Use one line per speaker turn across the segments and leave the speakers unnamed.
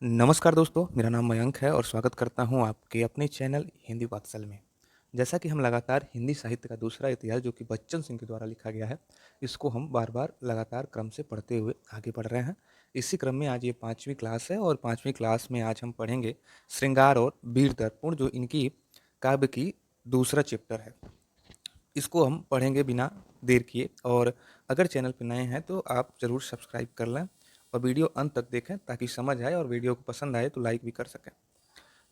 नमस्कार दोस्तों, मेरा नाम मयंक है और स्वागत करता हूं आपके अपने चैनल हिंदी पाठशाला में। जैसा कि हम लगातार हिंदी साहित्य का दूसरा इतिहास जो कि बच्चन सिंह के द्वारा लिखा गया है, इसको हम बार-बार लगातार क्रम से पढ़ते हुए आगे बढ़ रहे हैं। इसी क्रम में आज ये 5वीं क्लास है और 5वीं क्लास में आज हम पढ़ेंगे श्रृंगार और वीर दर्पण जो इनकी काव्य की दूसरा चैप्टर है। इसको हम पढ़ेंगे बिना देर किए और अगर चैनल पे नए हैं तो आप ज़रूर सब्सक्राइब कर लें और वीडियो अंत तक देखें ताकि समझ आए और वीडियो को पसंद आए तो लाइक भी कर सकें।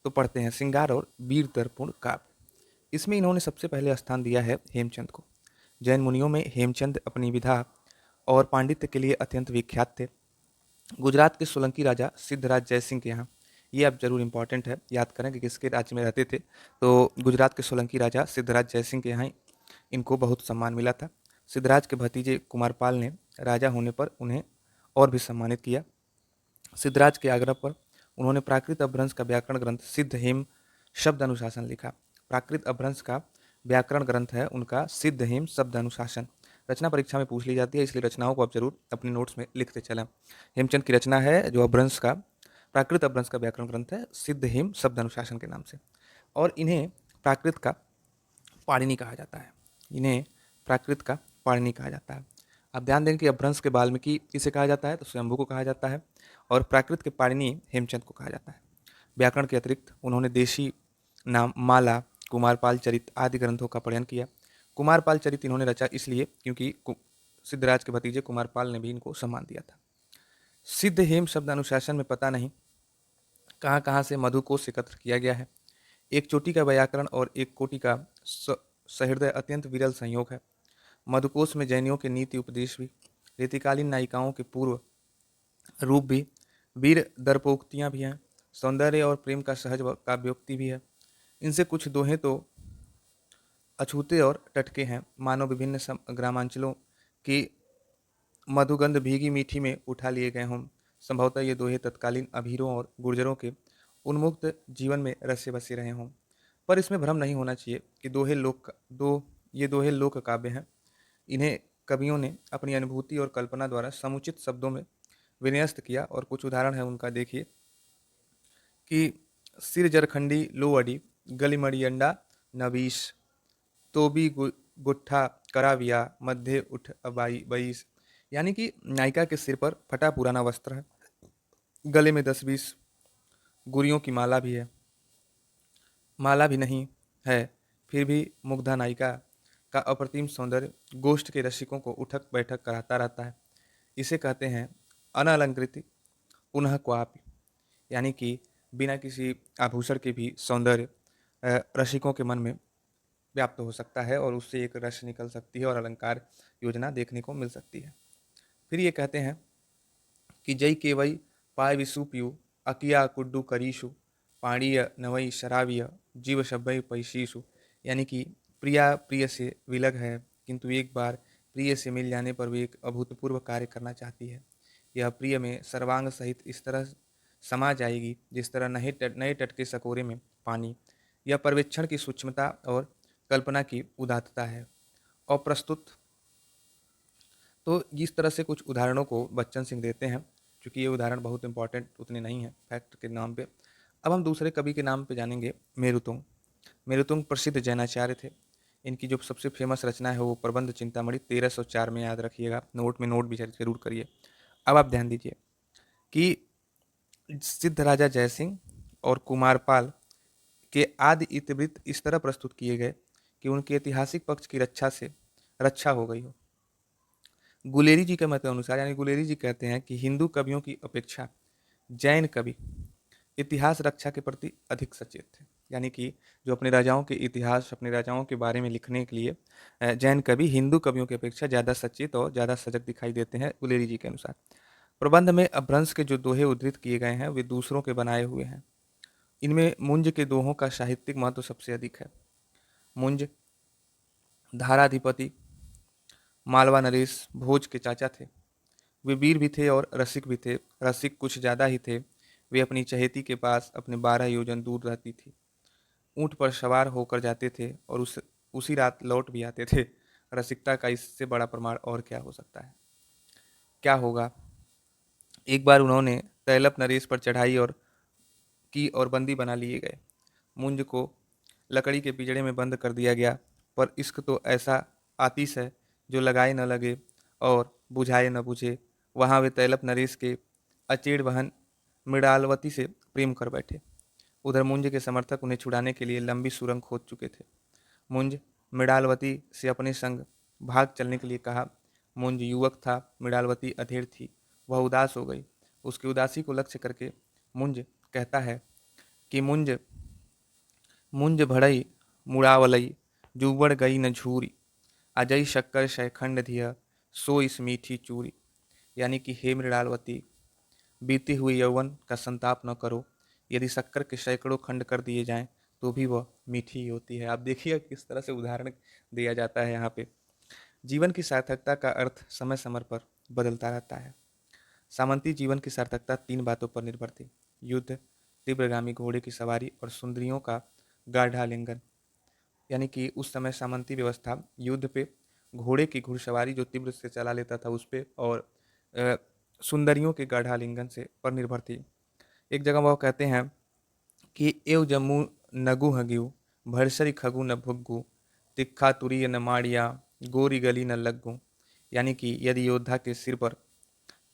तो पढ़ते हैं श्रृंगार और वीर दर्पण काव्य। इसमें इन्होंने सबसे पहले स्थान दिया है हेमचंद को। जैन मुनियों में हेमचंद अपनी विधा और पांडित्य के लिए अत्यंत विख्यात थे। गुजरात के सोलंकी राजा सिद्धराज जयसिंह के यहाँ, ये आप जरूर इंपॉर्टेंट है, याद करें कि किसके राज्य में रहते थे। तो गुजरात के सोलंकी राजा सिद्धराज जयसिंह के यहाँ इनको बहुत सम्मान मिला था। सिद्धराज के भतीजे कुमारपाल ने राजा होने पर उन्हें और भी सम्मानित किया। सिद्धराज के आग्रह पर उन्होंने प्राकृत अपभ्रंश का व्याकरण ग्रंथ सिद्ध हेम शब्द अनुशासन लिखा। प्राकृत अपभ्रंश का व्याकरण ग्रंथ है उनका सिद्ध हेम शब्द अनुशासन। रचना परीक्षा में पूछ ली जाती है, इसलिए रचनाओं को आप जरूर अपने नोट्स में लिखते चलें। हेमचंद की रचना है जो अपभ्रंश का प्राकृत अपभ्रंश का व्याकरण ग्रंथ है सिद्ध हेम शब्द अनुशासन के नाम से। और इन्हें प्राकृत का पाणिनि कहा जाता है। इन्हें प्राकृत का पाणिनि कहा जाता है। आप ध्यान दें कि अपभ्रंश के वाल्मीकि किसे कहा जाता है, तो स्वयंभू को कहा जाता है और प्राकृत के पाणिनि हेमचंद को कहा जाता है। व्याकरण के अतिरिक्त उन्होंने देशी नाम माला, कुमारपाल चरित आदि ग्रंथों का पठन किया। कुमारपाल चरित इन्होंने रचा इसलिए क्योंकि सिद्धराज के भतीजे कुमारपाल ने भी इनको सम्मान दिया था। सिद्ध हेम शब्द अनुशासन में पता नहीं कहाँ कहाँ से मधुकोश एकत्र किया गया है। एक चोटी का व्याकरण और एक कोटि का सहृदय अत्यंत विरल संयोग है। मधुकोश में जैनियों के नीति उपदेश भी, रीतिकालीन नायिकाओं के पूर्व रूप भी, वीर दर्पोक्तियाँ भी हैं, सौंदर्य और प्रेम का सहज काव्योक्ति भी है। इनसे कुछ दोहे तो अछूते और टटके हैं, मानो विभिन्न ग्रामांचलों की मधुगंध भीगी मीठी में उठा लिए गए हों। संभवतः ये दोहे तत्कालीन अभीरों और गुर्जरों के उन्मुक्त जीवन में रसे बसे रहे हों। पर इसमें भ्रम नहीं होना चाहिए कि ये दोहे लोक काव्य हैं। इन्हें कवियों ने अपनी अनुभूति और कल्पना द्वारा समुचित शब्दों में विन्यस्त किया और कुछ उदाहरण है उनका देखिए कि सिर जरखंडी लो अडी गली अंडा नबीश तोबी गुट्ठा कराविया मध्य उठ अबाई बईस। यानी कि नायिका के सिर पर फटा पुराना वस्त्र है, गले में 10-20 गुरियों की माला भी नहीं है, फिर भी मुग्धा नायिका का अप्रतिम सौंदर्य गोष्ठ के रसिकों को उठक बैठक कराता रहता है। इसे कहते हैं अनलंकृत पुनः क्वापि, यानी कि बिना किसी आभूषण के भी सौंदर्य रसिकों के मन में व्याप्त हो सकता है और उससे एक रस निकल सकती है और अलंकार योजना देखने को मिल सकती है। फिर ये कहते हैं कि जय केवई पाय विसुपियु अकिया कुड्डू करीशु पाणीय नवई शराविय जीव शब्बई पैशीशु। यानी कि प्रिया प्रिय से विलग है, किंतु एक बार प्रिय से मिल जाने पर भी एक अभूतपूर्व कार्य करना चाहती है। यह प्रिय में सर्वांग सहित इस तरह समा जाएगी जिस तरह नए टटके सकोरे में पानी। यह पर्यवेक्षण की सूक्ष्मता और कल्पना की उदात्तता है। और प्रस्तुत तो इस तरह से कुछ उदाहरणों को बच्चन सिंह देते हैं, क्योंकि ये उदाहरण बहुत इंपॉर्टेंट उतने नहीं हैं फैक्ट के नाम पे। अब हम दूसरे कवि के नाम पे जानेंगे, मेरुतुंग। मेरुतुंग प्रसिद्ध जैनाचार्य थे। इनकी जो सबसे फेमस रचना है वो प्रबंध चिंतामणि 1304 में, याद रखिएगा, नोट में नोट भी जरूर करिए। अब आप ध्यान दीजिए कि सिद्ध राजा जयसिंह और कुमारपाल के आदि इतिवृत्त इस तरह प्रस्तुत किए गए कि उनके ऐतिहासिक पक्ष की रक्षा हो गई हो। गुलेरी जी के मत अनुसार, यानी गुलेरी जी कहते हैं कि हिंदू कवियों की अपेक्षा जैन कवि इतिहास रक्षा के प्रति अधिक सचेत थे। यानी कि जो अपने राजाओं के इतिहास, अपने राजाओं के बारे में लिखने के लिए जैन कवि हिंदू कवियों की अपेक्षा ज़्यादा सचेत और ज़्यादा सजग दिखाई देते हैं गुलेरी जी के अनुसार। प्रबंध में अपभ्रंश के जो दोहे उद्धृत किए गए हैं वे दूसरों के बनाए हुए हैं। इनमें मुंज के दोहों का साहित्यिक महत्व सबसे अधिक है। मुंज धाराधिपति मालवा नरेश भोज के चाचा थे। वे वीर भी थे और रसिक भी थे। रसिक कुछ ज़्यादा ही थे। वे अपनी चहेती के पास अपने 12 योजन दूर रहती थी। ऊंट पर सवार होकर जाते थे और उसी रात लौट भी आते थे। रसिकता का इससे बड़ा प्रमाण और क्या हो सकता है। क्या होगा, एक बार उन्होंने तैलप नरेश पर चढ़ाई और बंदी बना लिए गए। मुंज को लकड़ी के पिंजड़े में बंद कर दिया गया, पर इश्क तो ऐसा आतिश है जो लगाए न लगे और बुझाए न बुझे। वहां वे तैलप नरेश के अचेड़ बहन मृणालवती से प्रेम कर बैठे। उधर मुंज के समर्थक उन्हें छुड़ाने के लिए लंबी सुरंग खोद चुके थे। मुंज मृणालवती से अपने संग भाग चलने के लिए कहा। मुंज युवक था, मृणालवती अधेड़ थी। वह उदास हो गई। उसकी उदासी को लक्ष्य करके मुंज कहता है कि मुंज मुंज भड़ई मुड़ावलई, जुबड़ गई न झूरी, अजई शक्कर शैखंड धिया, सो इस मीठी चूरी। यानी कि हे मृणालवती, बीते हुए यौवन का संताप न करो। यदि शक्कर के सैकड़ों खंड कर दिए जाएं तो भी वह मीठी ही होती है। आप देखिए किस तरह से उदाहरण दिया जाता है यहाँ पे। जीवन की सार्थकता का अर्थ समय समय पर बदलता रहता है। सामंती जीवन की सार्थकता 3 बातों पर निर्भर थी: युद्ध, तीव्रगामी घोड़े की सवारी और सुंदरियों का गाढ़ालिंगन। यानी कि उस समय सामंती व्यवस्था युद्ध पे, घोड़े की घुड़सवारी जो तीव्र से चला लेता था उस पे, और अ, सुंदरियों के गाढ़ालिंगन से पर निर्भर थी। एक जगह वह कहते हैं कि एव जम्मू नगु हगिउ, भरसरी खगु न भुग्गु, तिक्खा तुरीय न माड़िया, गोरी गली न लग्गु। यानी कि यदि योद्धा के सिर पर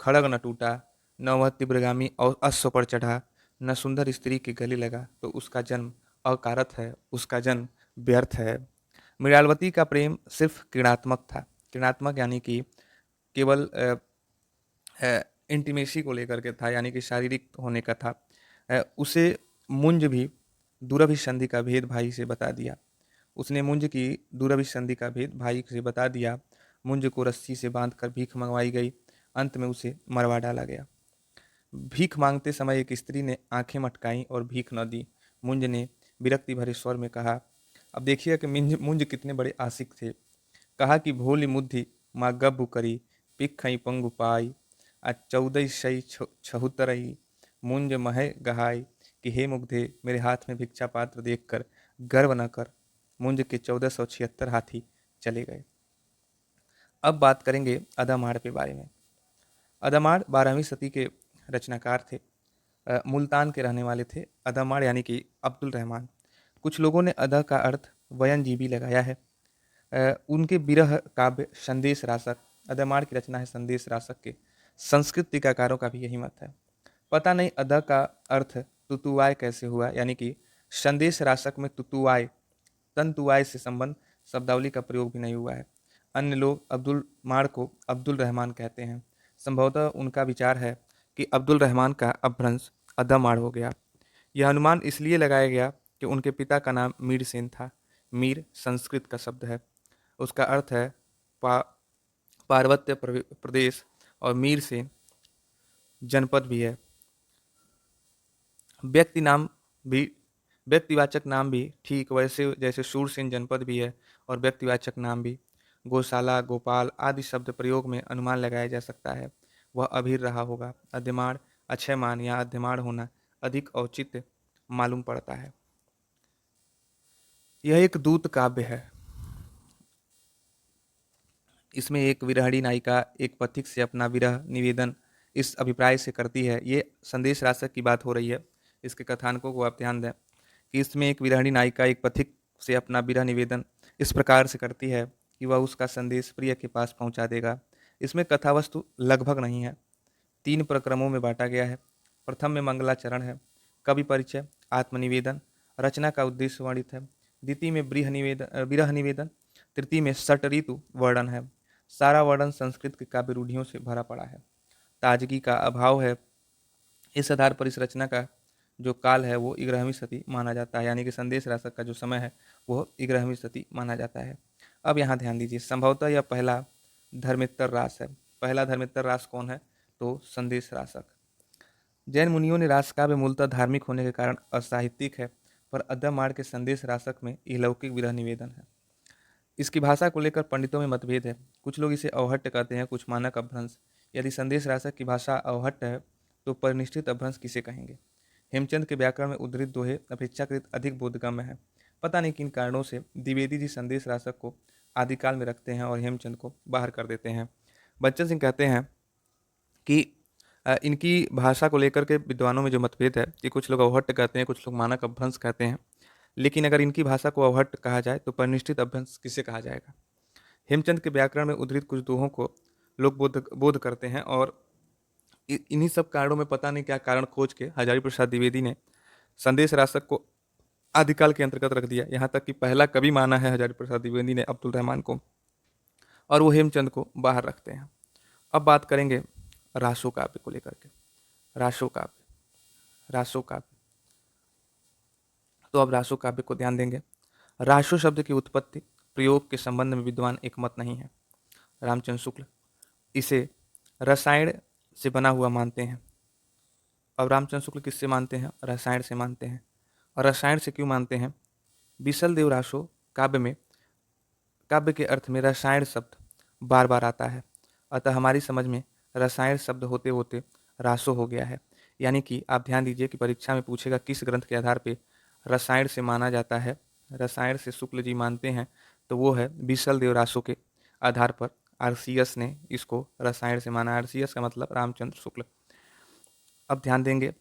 खड़ग न टूटा, न वह तीव्रगामी और अश्व पर चढ़ा, न सुंदर स्त्री के गले लगा, तो उसका जन्म अकारत है, उसका जन्म व्यर्थ है। मृणालवती का प्रेम सिर्फ किरणात्मक था। किरणात्मक यानी कि केवल इंटीमेसी को लेकर के था, यानी कि शारीरिक होने का था। उसे मुंज भी दूरभिसंधि का भेद भाई से बता दिया। उसने मुंज की दूरभिसंधि का भेद भाई से बता दिया। मुंज को रस्सी से बांधकर भीख मंगवाई गई। अंत में उसे मरवा डाला गया। भीख मांगते समय एक स्त्री ने आंखें मटकाई और भीख न दी। मुंज ने विरक्ति भरे स्वर में कहा, अब देखिए कि मुंज कितने बड़े आशिक थे। कहा कि भोली मुद्धि माँ गब्बु करी, पिखई पंगु पाई, आ 1456 मुंज महे गहाई, कि हे मुग्धे, मेरे हाथ में भिक्षा पात्र देखकर गर्व न कर। मुंज के 1476 हाथी चले गए। अब बात करेंगे अदामाड़ के बारे में। अदामाड़ 12वीं सदी के रचनाकार थे। मुल्तान के रहने वाले थे। अदामाड़ यानी कि अब्दुल रहमान। कुछ लोगों ने अदा का अर्थ वयनजीवी लगाया है। उनके विरह काव्य संदेश रासक, अदामाड़ की रचना है संदेश रासक के। संस्कृत टीकाकारों का भी यही मत है। पता नहीं अदा का अर्थ तुतुवाय कैसे हुआ, यानी कि संदेश रासक में तुतुवाय, तंतुवाय से संबंध शब्दावली का प्रयोग भी नहीं हुआ है। अन्य लोग अब्दुल माड़ को अब्दुल रहमान कहते हैं। संभवतः उनका विचार है कि अब्दुल रहमान का अपभ्रंश अदामाड़ हो गया। यह अनुमान इसलिए लगाया गया कि उनके पिता का नाम मीर सेन था। मीर संस्कृत का शब्द है। उसका अर्थ है पा, पार्वत्य प्रदेश, और मीर सेन जनपद भी है। व्यक्ति नाम भी, व्यक्तिवाचक नाम भी ठीक वैसे जैसे शूरसेन जनपद भी है, और व्यक्तिवाचक नाम भी। गौशाला, गोपाल आदि शब्द प्रयोग में अनुमान लगाया जा सकता है। वह अभीर रहा होगा। अध्यमाण, अक्षयमान या अध्यमाण होना अधिक औचित्य मालूम पड़ता है। यह एक दूत काव्य है। इसमें एक विरहणी नायिका एक पथिक से अपना विरह निवेदन इस अभिप्राय से करती है। ये संदेश रासक की बात हो रही है। इसके कथानकों को आप ध्यान दें कि इसमें एक विरहणी नायिका एक पथिक से अपना विरह निवेदन इस प्रकार से करती है कि वह उसका संदेश प्रिय के पास पहुंचा देगा। इसमें कथावस्तु लगभग नहीं है। 3 प्रक्रमों में बांटा गया है। प्रथम में मंगलाचरण है, कवि परिचय, आत्मनिवेदन, रचना का उद्देश्य वर्णित है। द्वितीय में विरह निवेदन, तृतीय में षट ऋतु वर्णन है। सारा वर्णन संस्कृत के काव्य रूढ़ियों से भरा पड़ा है। ताजगी का अभाव है। इस आधार पर इस रचना का जो काल है वो 11वीं सदी माना जाता है, यानी कि संदेश रासक का जो समय है वो 11वीं सदी माना जाता है। अब यहाँ ध्यान दीजिए, संभवतः यह पहला धर्मेत्तर रास है। पहला धर्मेत्तर रास कौन है? तो संदेश रासक। जैन मुनियों ने रास काव्य मूलतः धार्मिक होने के कारण असाहित्यिक है, पर अद्यमाण के संदेश रासक में अलौकिक विरह निवेदन है। इसकी भाषा को लेकर पंडितों में मतभेद है। कुछ लोग इसे अवहट्ट कहते हैं, कुछ मानक अपभ्रंश। यदि संदेश रासक की भाषा अवहट्ट है तो परिनिष्ठित अपभ्रंश किसे कहेंगे? हेमचंद के व्याकरण में उद्धृत दोहे अपेक्षाकृत अधिक बोधगम्य है। पता नहीं किन कारणों से द्विवेदी जी संदेश रासक को आदिकाल में रखते हैं और हेमचंद को बाहर कर देते हैं। बच्चन सिंह कहते हैं कि इनकी भाषा को लेकर के विद्वानों में जो मतभेद है कि कुछ लोग अवहट्ट कहते हैं, कुछ लोग मानक अपभ्रंश कहते हैं। लेकिन अगर इनकी भाषा को अवहट्ट कहा जाए तो परिनिष्ठित अपभ्रंश किसे कहा जाएगा? हेमचंद के व्याकरण में उद्धृत कुछ दोहों को लोग बोध बोध करते हैं और इन्हीं सब कारणों में पता नहीं क्या कारण खोज के हजारी प्रसाद द्विवेदी ने संदेश रासक को आदिकाल के अंतर्गत रख दिया। यहाँ तक कि पहला कवि माना है हजारी प्रसाद द्विवेदी ने अब्दुल रहमान को, और वो हेमचंद को बाहर रखते हैं। अब बात करेंगे रासो काव्य को लेकर के। रासो काव्य, रासो काव्य, तो अब रासो काव्य को ध्यान देंगे। रासो शब्द की उत्पत्ति प्रयोग के संबंध में विद्वान एकमत नहीं है। रामचंद्र शुक्ल इसे रसायन से बना हुआ मानते हैं। अब रामचंद्र शुक्ल किससे मानते हैं? रसायन से मानते हैं। और रसायन से क्यों मानते हैं? बिसल देव रासो काव्य में, काव्य के अर्थ में रसायन शब्द बार बार आता है, अतः हमारी समझ में रसायन शब्द होते होते रासो हो गया है। यानी कि आप ध्यान दीजिए कि परीक्षा में पूछेगा किस ग्रंथ के आधार पे रसायन से माना जाता है। रसायन से शुक्ल जी मानते हैं तो वो है बिसल देव रासो के आधार पर आरसीएस ने इसको रसायन से माना। आरसीएस का मतलब रामचंद्र शुक्ल। अब ध्यान देंगे,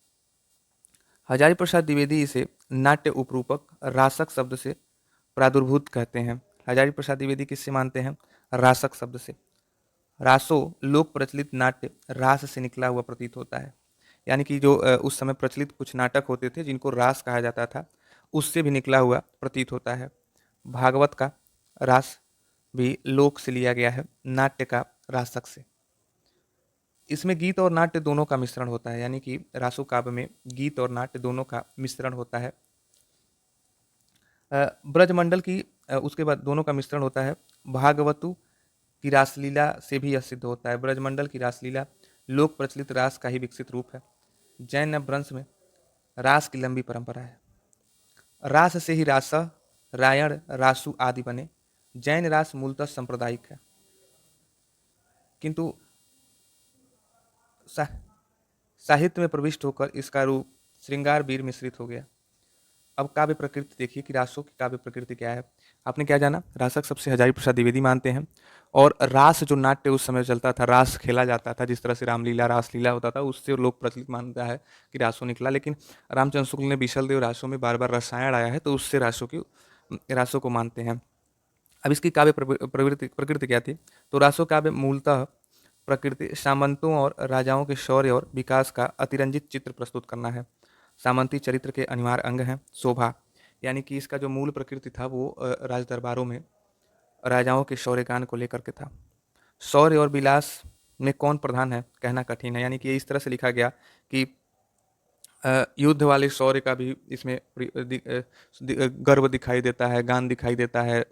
हजारी प्रसाद द्विवेदी इसे नाट्य उपरूपक रासक शब्द से प्रादुर्भूत कहते हैं। हजारी प्रसाद द्विवेदी किससे मानते हैं? रासक शब्द से। रासो लोक प्रचलित नाट्य रास से निकला हुआ प्रतीत होता है। यानी कि जो उस समय प्रचलित कुछ नाटक होते थे जिनको रास कहा जाता था, उससे भी निकला हुआ प्रतीत होता है। भागवत का रास भी लोक से लिया गया है, नाट्य का रासक से। इसमें गीत और नाट्य दोनों का मिश्रण होता है, यानी कि रासो काव्य में गीत और नाट्य दोनों का मिश्रण होता है। ब्रजमंडल की उसके बाद दोनों का मिश्रण होता है। भागवतु की रासलीला से भी यह सिद्ध होता है। ब्रजमंडल की रासलीला लोक प्रचलित रास का ही विकसित रूप है। जैन अपभ्रंश में रास की लंबी परंपरा है। रास से ही रास, रायण, रासु आदि बने। जैन रास मूलतः सांप्रदायिक है, किंतु साहित्य में प्रविष्ट होकर इसका रूप श्रृंगार वीर मिश्रित हो गया। अब काव्य प्रकृति देखिए कि रासों की काव्य प्रकृति क्या है। आपने क्या जाना? रासक सबसे हजारी प्रसाद द्विवेदी मानते हैं। और रास जो नाट्य उस समय चलता था, रास खेला जाता था, जिस तरह से रामलीला रासलीला होता था, उससे लोग प्रचलित मानता है कि रासो निकला। लेकिन रामचंद्र शुक्ल ने बिशल देव रासो में बार बार रसायन आया है, तो उससे रासो को मानते हैं। अब इसकी काव्य प्रकृति क्या थी? तो रासो काव्य मूलतः प्रकृति सामंतों और राजाओं के शौर्य और विकास का अतिरंजित चित्र प्रस्तुत करना है। सामंती चरित्र के अनिवार्य अंग हैं शोभा, यानी कि इसका जो मूल प्रकृति था वो राज दरबारों में राजाओं के शौर्यगान को लेकर के था। शौर्य और विलास में कौन प्रधान है कहना कठिन है, यानी कि इस तरह से लिखा गया कि युद्ध वाले शौर्य का भी इसमें गर्व दिखाई देता है, गान दिखाई देता है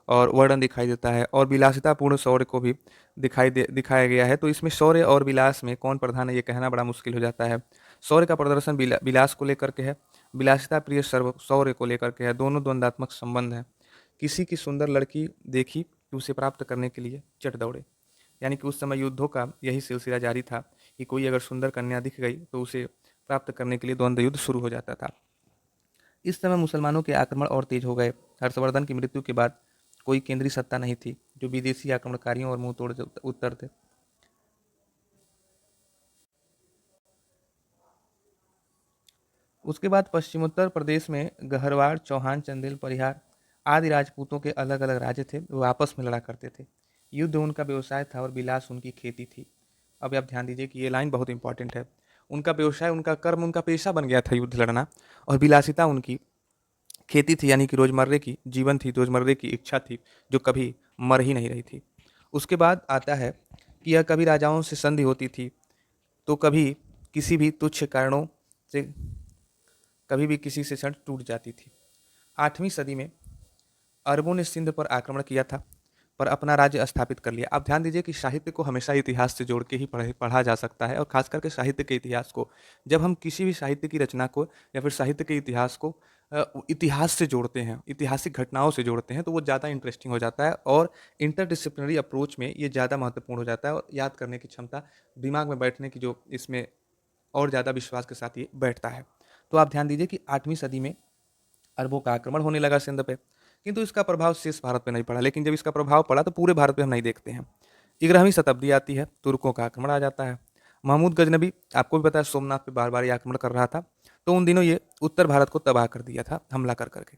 और वर्णन दिखाई देता है, और विलासितापूर्ण शौर्य को भी दिखाया गया है। तो इसमें शौर्य और विलास में कौन प्रधान है ये कहना बड़ा मुश्किल हो जाता है। शौर्य का प्रदर्शन विलास को लेकर के है, विलासिता प्रिय शौर्य को लेकर के है। दोनों द्वंदात्मक संबंध है। किसी की सुंदर लड़की देखी तो उसे प्राप्त करने के लिए चट दौड़े, यानी कि उस समय युद्धों का यही सिलसिला जारी था कि कोई अगर सुंदर कन्या दिख गई तो उसे प्राप्त करने के लिए द्वंद्व युद्ध शुरू हो जाता था। इस समय मुसलमानों के आक्रमण और तेज हो गए। हर्षवर्धन की मृत्यु के बाद कोई केंद्रीय सत्ता नहीं थी जो विदेशी आक्रमणकारियों और मुंह तोड़ उत्तर थे। उसके बाद पश्चिमोत्तर प्रदेश में गहरवाड़, चौहान, चंदेल, परिहार आदि राजपूतों के अलग अलग राज्य थे, वो आपस में लड़ा करते थे। युद्ध उनका व्यवसाय था और विलास उनकी खेती थी। अब आप ध्यान दीजिए कि ये लाइन बहुत इंपॉर्टेंट है। उनका व्यवसाय, उनका कर्म, उनका पेशा बन गया था युद्ध लड़ना, और विलासिता उनकी खेती थी, यानी कि रोजमर्रे की जीवन थी, रोजमर्रे की इच्छा थी जो कभी मर ही नहीं रही थी। उसके बाद आता है कि यह कभी राजाओं से संधि होती थी तो कभी किसी भी तुच्छ कारणों से, कभी भी किसी से संधि टूट जाती थी। 8वीं सदी में अरबों ने सिंध पर आक्रमण किया था पर अपना राज्य स्थापित कर लिया। आप ध्यान दीजिए कि साहित्य को हमेशा इतिहास से जोड़ के ही पढ़ा जा सकता है, और खास करके साहित्य के इतिहास को। जब हम किसी भी साहित्य की रचना को या फिर साहित्य के इतिहास को इतिहास से जोड़ते हैं, ऐतिहासिक घटनाओं से जोड़ते हैं, तो वो ज़्यादा इंटरेस्टिंग हो जाता है और इंटरडिसिप्लिनरी अप्रोच में ये ज़्यादा महत्वपूर्ण हो जाता है, और याद करने की क्षमता, दिमाग में बैठने की जो इसमें और ज़्यादा विश्वास के साथ ये बैठता है। तो आप ध्यान दीजिए कि 8वीं सदी में अरबों का आक्रमण होने लगा सिंध पे, किंतु इसका प्रभाव शेष भारत पे नहीं पड़ा। लेकिन जब इसका प्रभाव पड़ा तो पूरे भारत पे हम नहीं देखते हैं। 11वीं शताब्दी आती है, तुर्कों का आक्रमण आ जाता है। महमूद गजनबी, आपको भी पता है, सोमनाथ पे बार बार ये आक्रमण कर रहा था, तो उन दिनों ये उत्तर भारत को तबाह कर दिया था हमला कर करके।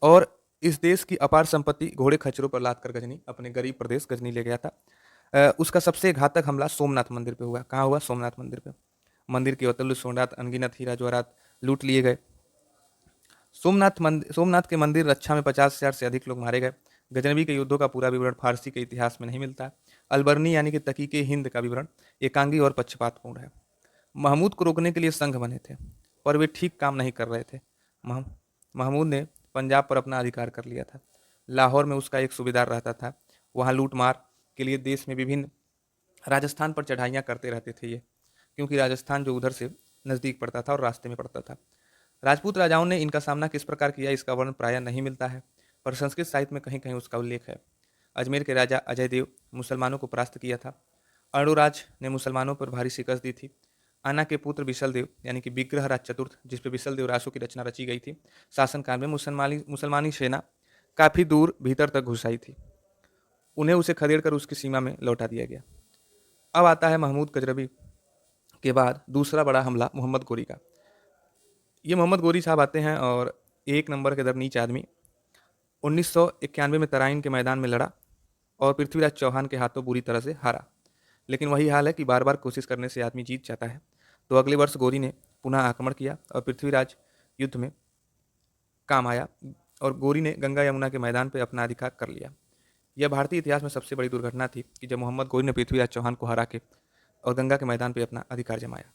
और इस देश की अपार संपत्ति घोड़े खच्चरों पर लाद कर गजनी अपने गरीब प्रदेश गजनी ले गया था। उसका सबसे घातक हमला सोमनाथ मंदिर पे हुआ। कहाँ हुआ? सोमनाथ मंदिर पे। मंदिर के अतुल्य सोनात, अनगिनत हीरा जवाहरात लूट लिए गए। सोमनाथ के मंदिर रक्षा में 50,000 से अधिक लोग मारे गए। गजनबी के युद्धों का पूरा विवरण फारसी के इतिहास में नहीं मिलता। अलबरनी यानी कि तकीके हिंद का विवरण एकांगी और पक्षपातपूर्ण है। महमूद को रोकने के लिए संघ बने थे, पर वे ठीक काम नहीं कर रहे थे। मह- महमूद ने पंजाब पर अपना अधिकार कर लिया था। लाहौर में उसका एक सूबेदार रहता था। वहाँ लूटमार के लिए देश में विभिन्न, राजस्थान पर चढ़ाइयाँ करते रहते थे ये, क्योंकि राजस्थान जो उधर से नज़दीक पड़ता था और रास्ते में पड़ता था। राजपूत राजाओं ने इनका सामना किस प्रकार किया, इसका वर्णन प्रायः नहीं मिलता है, पर संस्कृत साहित्य में कहीं कहीं उसका उल्लेख है। अजमेर के राजा अजय देव मुसलमानों को परास्त किया था। अर्णोराज ने मुसलमानों पर भारी शिकस्त दी थी। आना के पुत्र बिशलदेव यानी कि विग्रहराज चतुर्थ, जिस पर बिशलदेव रासो की रचना रची गई थी, शासनकाल में मुसलमानी सेना काफ़ी दूर भीतर तक घुस आई थी। उन्हें उसे खदेड़ कर उसकी सीमा में लौटा दिया गया। अब आता है महमूद गजनबी के बाद दूसरा बड़ा हमला मोहम्मद गोरी का। ये मोहम्मद गोरी साहब आते हैं और एक नंबर के दरनीच आदमी। 1991 में तराइन के मैदान में लड़ा और पृथ्वीराज चौहान के हाथों बुरी तरह से हारा। लेकिन वही हाल है कि बार बार कोशिश करने से आदमी जीत जाता है। तो अगले वर्ष गोरी ने पुनः आक्रमण किया और पृथ्वीराज युद्ध में काम आया और गोरी ने गंगा यमुना के मैदान पर अपना अधिकार कर लिया। यह भारतीय इतिहास में सबसे बड़ी दुर्घटना थी कि जब मोहम्मद गोरी ने पृथ्वीराज चौहान को हरा के और गंगा के मैदान पर अपना अधिकार जमाया।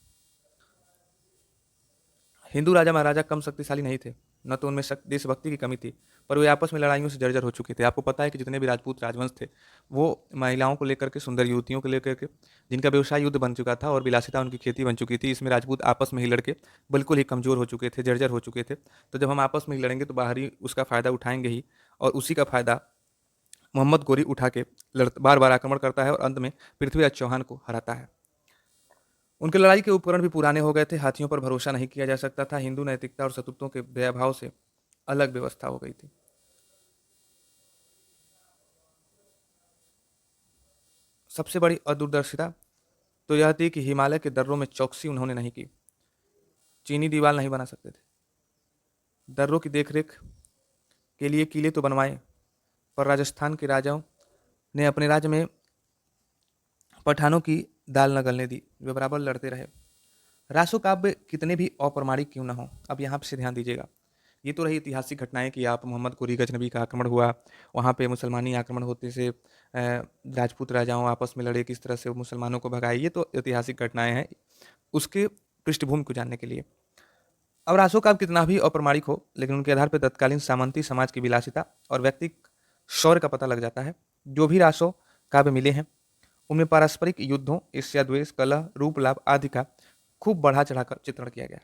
हिंदू राजा महाराजा कम शक्तिशाली नहीं थे, न तो उनमें देशभक्ति की कमी थी, पर वे आपस में लड़ाइयों से जर्जर हो चुके थे। आपको पता है कि जितने भी राजपूत राजवंश थे, वो महिलाओं को लेकर के, सुंदर युवतियों को लेकर के, जिनका व्यवसाय युद्ध बन चुका था और विलासिता उनकी खेती बन चुकी थी, इसमें राजपूत आपस में ही लड़के बिल्कुल ही कमज़ोर हो चुके थे, जर्जर हो चुके थे। तो जब हम आपस में ही लड़ेंगे तो बाहरी उसका फ़ायदा उठाएंगे ही, और उसी का फ़ायदा मोहम्मद गोरी उठा के बार बार आक्रमण करता है और अंत में पृथ्वीराज चौहान को हराता है। उनके लड़ाई के उपकरण भी पुराने हो गए थे, हाथियों पर भरोसा नहीं किया जा सकता था, हिंदू नैतिकता और शत्रुत्वों के दयाभाव से अलग व्यवस्था हो गई थी। सबसे बड़ी अदूरदर्शिता तो यह थी कि हिमालय के दर्रों में चौकसी उन्होंने नहीं की। चीनी दीवार नहीं बना सकते थे। दर्रों की देखरेख के लिए किले तो बनवाए, पर राजस्थान के राजाओं ने अपने राज्य में पठानों की दाल न गलने दी। वे बराबर लड़ते रहे। रासो काव्य कितने भी अप्रमाणिक क्यों न हो, अब यहाँ से ध्यान दीजिएगा। ये तो रही ऐतिहासिक घटनाएं कि आप मोहम्मद गोरी गजनबी का आक्रमण हुआ, वहाँ पे मुसलमानी आक्रमण होते से राजपूत राजाओं आपस में लड़े, किस तरह से मुसलमानों को भगाए, ये तो ऐतिहासिक घटनाएं हैं उसके पृष्ठभूमि को जानने के लिए। अब रासो काव्य कितना भी अप्रमाणिक हो, लेकिन उनके आधार पर तत्कालीन सामंती समाज की विलासिता और व्यक्तिक शौर्य का पता लग जाता है। जो भी रासो काव्य मिले हैं उनमें पारस्परिक युद्धों, ईर्ष्या द्वेष, कलह, रूप लाभ आदि का खूब बढ़ा चढ़ाकर चित्रण किया गया।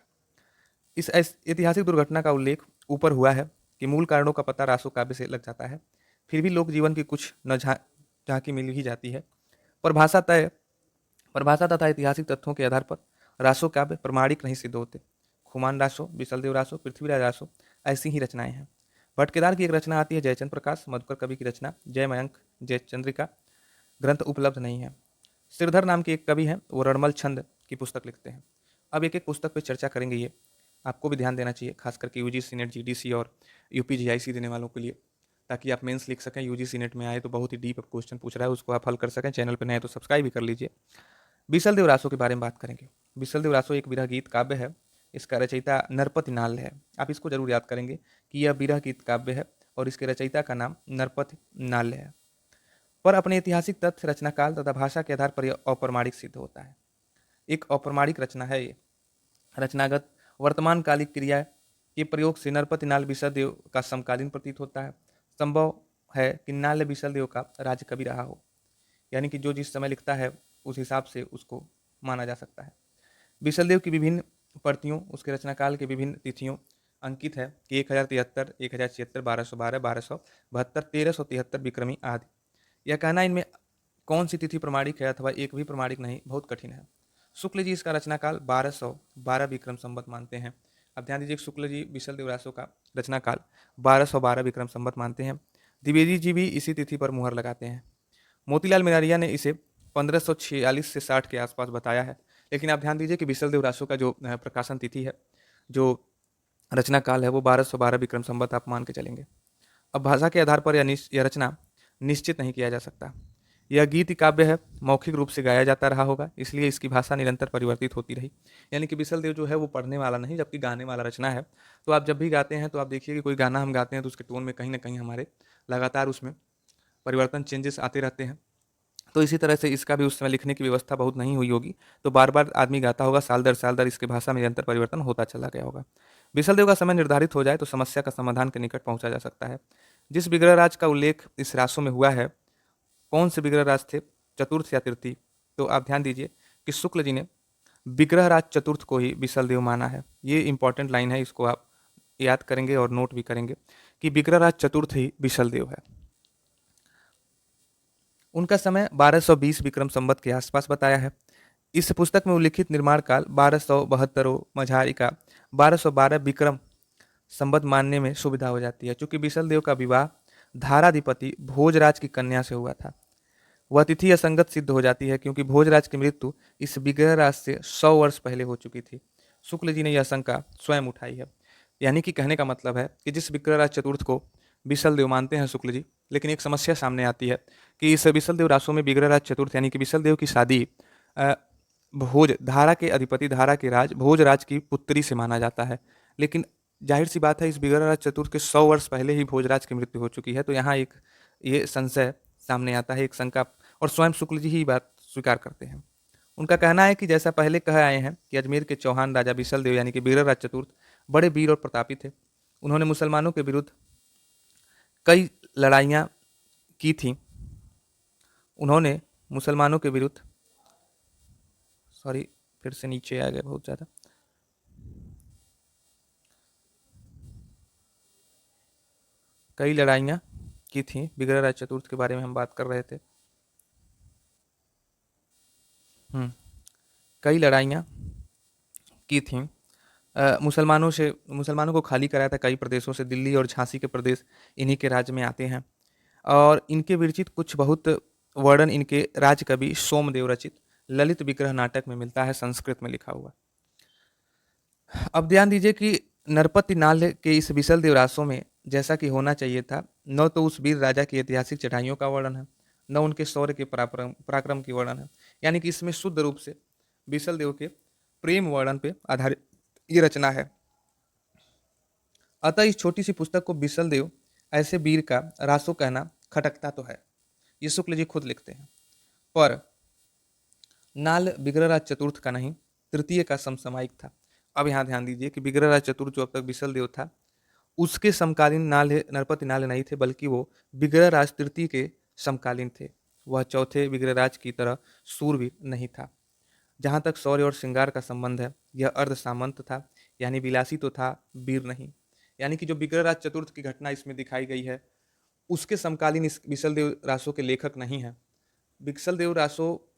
इस ऐतिहासिक दुर्घटना का उल्लेख ऊपर हुआ है कि मूल कारणों का पता रासो काव्य से लग जाता है। फिर भी लोक जीवन की कुछ न झांकी मिल ही जाती है। परिभाषा तथा ऐतिहासिक तथ्यों के आधार पर रासो काव्य प्रमाणिक नहीं सिद्ध होते। खुमान रासो, बिसलदेव रासो, पृथ्वीराज रासो ऐसी ही रचनाएं हैं। भटकेदार की एक रचना आती है जयचंद प्रकाश, मधुकर कवि की रचना जय मयंक जय चंद्रिका ग्रंथ उपलब्ध नहीं है। श्रीधर नाम के एक कवि हैं, वो रणमल छंद की पुस्तक लिखते हैं। अब एक एक पुस्तक पर चर्चा करेंगे। ये आपको भी ध्यान देना चाहिए, खास करके यूजीसी नेट, जीडीसी और यूपीजीआईसी देने वालों के लिए, ताकि आप मेंस लिख सकें। यूजीसी नेट में आए तो बहुत ही डीप क्वेश्चन पूछ रहा है, उसको आप हल कर सकें। चैनल पर नए तो सब्सक्राइब भी कर लीजिए। बिसलदेव रासो के बारे में बात करेंगे। बिसलदेव रासो एक विरह गीत काव्य है। इसका रचयिता नरपति नाल है। आप इसको जरूर याद करेंगे कि यह विरह गीत काव्य है और इसके रचयिता का नाम नरपति नाल है। पर अपने ऐतिहासिक तथ्य, रचनाकाल तथा भाषा के आधार पर यह अप्रमाणिक सिद्ध होता है। एक अप्रमाणिक रचना है ये। रचनागत वर्तमान कालिक क्रिया के प्रयोग से नरपति नाल बिसलदेव का समकालीन प्रतीत होता है। संभव है कि नाल बिसलदेव का राज्य कवि रहा हो, यानी कि जो जिस समय लिखता है उस हिसाब से उसको माना जा सकता है। बिसलदेव की विभिन्न प्रतियों, उसके रचनाकाल के विभिन्न तिथियों अंकित है कि 1073, 1076, 1212, 1272, 1373 विक्रमी आदि। यह कहना इनमें कौन सी तिथि प्रमाणिक है अथवा एक भी प्रमाणिक नहीं, बहुत कठिन है। शुक्ल जी इसका रचनाकाल 1212 विक्रम संवत मानते हैं। अब ध्यान दीजिए, शुक्ल जी बिसलदेव रासो का रचनाकाल 1212 विक्रम संवत मानते हैं। द्विवेदी जी भी इसी तिथि पर मुहर लगाते हैं। मोतीलाल मिरारिया ने इसे 1546 से 60 के आसपास बताया है। लेकिन आप ध्यान दीजिए कि बिसल देव रासो का जो प्रकाशन तिथि है, जो रचना काल है, वो 1212 विक्रम संवत आप मान के चलेंगे। अब भाषा के आधार पर यह रचना निश्चित नहीं किया जा सकता। यह गीत काव्य है, मौखिक रूप से गाया जाता रहा होगा, इसलिए इसकी भाषा निरंतर परिवर्तित होती रही। यानी कि बिसल देव जो है वो पढ़ने वाला नहीं, जबकि गाने वाला रचना है। तो आप जब भी गाते हैं तो आप देखिए कि कोई गाना हम गाते हैं तो उसके टोन में कहीं ना कहीं हमारे लगातार उसमें परिवर्तन, चेंजेस आते रहते हैं। तो इसी तरह से इसका भी उस समय लिखने की व्यवस्था बहुत नहीं हुई होगी, तो बार बार आदमी गाता होगा, साल दर इसकी भाषा में निरंतर परिवर्तन होता चला गया होगा। बिसल का समय निर्धारित हो जाए तो समस्या का समाधान के निकट पहुंचा जा सकता है। जिस विग्रह राज का उल्लेख इस रासों में हुआ है, कौन से विग्रह राज थे, चतुर्थ या तृतीय? तो आप ध्यान दीजिए कि शुक्ल जी ने विग्रह राज चतुर्थ को ही बिसल देव माना है। ये इंपॉर्टेंट लाइन है, इसको आप याद करेंगे और नोट भी करेंगे कि विग्रह राज चतुर्थ ही बिसल देव है। उनका समय 1220 विक्रम संवत के आसपास बताया है। इस पुस्तक में उल्लिखित निर्माण काल 1272 मझारी का 1212 विक्रम संवत मानने में सुविधा हो जाती है, क्योंकि बिसल देव का विवाह धाराधिपति भोजराज की कन्या से हुआ था। वह तिथि असंगत सिद्ध हो जाती है, क्योंकि भोजराज की मृत्यु इस विग्रह राज से 100 वर्ष पहले हो चुकी थी। शुक्ल जी ने यह शंका स्वयं उठाई है। यानी कि कहने का मतलब है कि जिस विग्रह राज चतुर्थ को बिसल देव मानते हैं शुक्ल जी, लेकिन एक समस्या सामने आती है कि इस बिसल देव रासों में विग्रह राज चतुर्थ यानी कि बिसल देव की शादी भोज, धारा के अधिपति, धारा के राज भोजराज की पुत्री से माना जाता है। लेकिन जाहिर सी बात है, इस विग्रह राज चतुर्थ के 100 वर्ष पहले ही भोजराज की मृत्यु हो चुकी है। तो यहाँ एक ये संशय सामने आता है, एक शंका, और स्वयं शुक्ल जी ही बात स्वीकार करते हैं। उनका कहना है कि जैसा पहले कह आए हैं कि अजमेर के चौहान राजा बिसल देव यानी कि विग्रह राज चतुर्थ बड़े वीर और प्रतापी थे। उन्होंने मुसलमानों के विरुद्ध कई लड़ाइयाँ की थीं। उन्होंने मुसलमानों के विरुद्ध, सॉरी फिर से नीचे आ गए बहुत ज़्यादा, कई लड़ाइयाँ की थी। विग्रह राज चतुर्थ के बारे में हम बात कर रहे थे। कई लड़ाइयाँ की थीं। मुसलमानों को खाली कराया था कई प्रदेशों से। दिल्ली और झांसी के प्रदेश इन्हीं के राज्य में आते हैं। और इनके विरचित कुछ बहुत वर्णन इनके राजकवि सोमदेव रचित ललित विग्रह नाटक में मिलता है, संस्कृत में लिखा हुआ। अब ध्यान दीजिए कि नरपति नाल के इस बिसल देव रासों में जैसा कि होना चाहिए था, न तो उस वीर राजा की ऐतिहासिक चढ़ाइयों का वर्णन है, न उनके शौर्य के पराक्रम की वर्णन है। यानी कि इसमें शुद्ध रूप से बिसल देव के प्रेम वर्णन पे आधारित ये रचना है। अतः इस छोटी सी पुस्तक को बिसल देव ऐसे वीर का रासो कहना खटकता तो है, ये शुक्ल जी खुद लिखते हैं, पर नाल विग्रहराज चतुर्थ का नहीं, तृतीय का समसामयिक था। अब यहाँ ध्यान दीजिए कि विग्रहराज चतुर्थ जो अब तक बिसल देव था, उसके समकालीन नाल नरपति नाल नहीं थे, बल्कि वो विग्रहराज तृतीय के समकालीन थे। वह चौथे विग्रहराज की तरह सूरवीर नहीं था। जहाँ तक शौर्य और श्रृंगार का संबंध है, यह अर्ध सामंत था, यानी विलासी तो था, वीर नहीं। यानी कि जो विग्रहराज चतुर्थ की घटना इसमें दिखाई गई है, उसके समकालीन इस बिसल देव रासो के लेखक नहीं है। बिसल देव रासो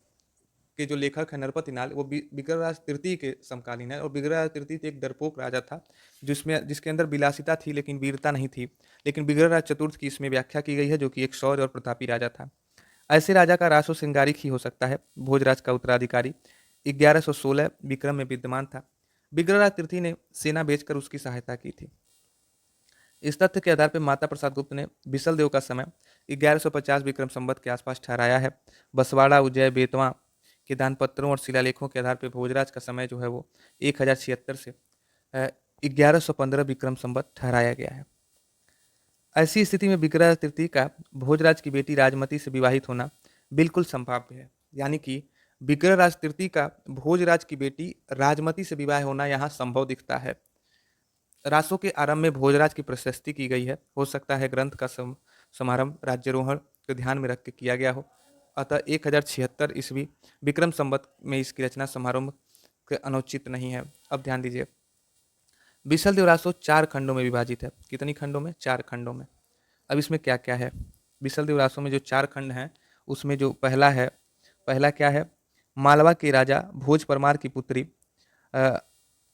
के जो लेखक है नरपति नाल, वो विग्रहराज तृतीय के समकालीन है। और विग्रहराज तृतीय एक डरपोक राजा था, जिसके अंदर विलासिता थी लेकिन वीरता नहीं थी। लेकिन विग्रहराज चतुर्थ की इसमें व्याख्या की गई है, जो कि एक शौर्य और प्रतापी राजा था। ऐसे राजा का रासो श्रृंगारिक ही हो सकता है। भोजराज का उत्तराधिकारी 1116 विक्रम में विद्यमान था। विग्रहराज तृतीय ने सेना बेचकर उसकी सहायता की थी। इस तथ्य के आधार पर माता प्रसाद गुप्त ने बिसल देव का समय 1150 विक्रम संवत के आसपास ठहराया है। बसवाड़ा, उज्जैन, बेतवा के दानपत्रों और शिलालेखों के आधार पर भोजराज का समय जो है वो 1076 से 1115 विक्रम संवत ठहराया गया है। ऐसी स्थिति में विग्रहराज तृतीय का भोजराज की बेटी राजमती से विवाहित होना बिल्कुल संभाव्य है। यानी कि विग्रहराज तृतीय का भोजराज की बेटी राजमती से विवाह होना यहाँ संभव दिखता है। रासों के आरंभ में भोजराज की प्रशस्ति की गई है। हो सकता है ग्रंथ का समारंभ राज्यरोहण को ध्यान में रख के किया गया हो। अतः 1076 ईस्वी विक्रम संवत में इसकी रचना समारोह के अनुचित नहीं है। अब ध्यान दीजिए, बिसल देव रासो 4 खंडों में विभाजित है। कितनी खंडों में? 4 खंडों में। अब इसमें क्या क्या है? बिसल देव रासो में जो 4 खंड हैं, उसमें जो पहला क्या है? मालवा के राजा भोज परमार की पुत्री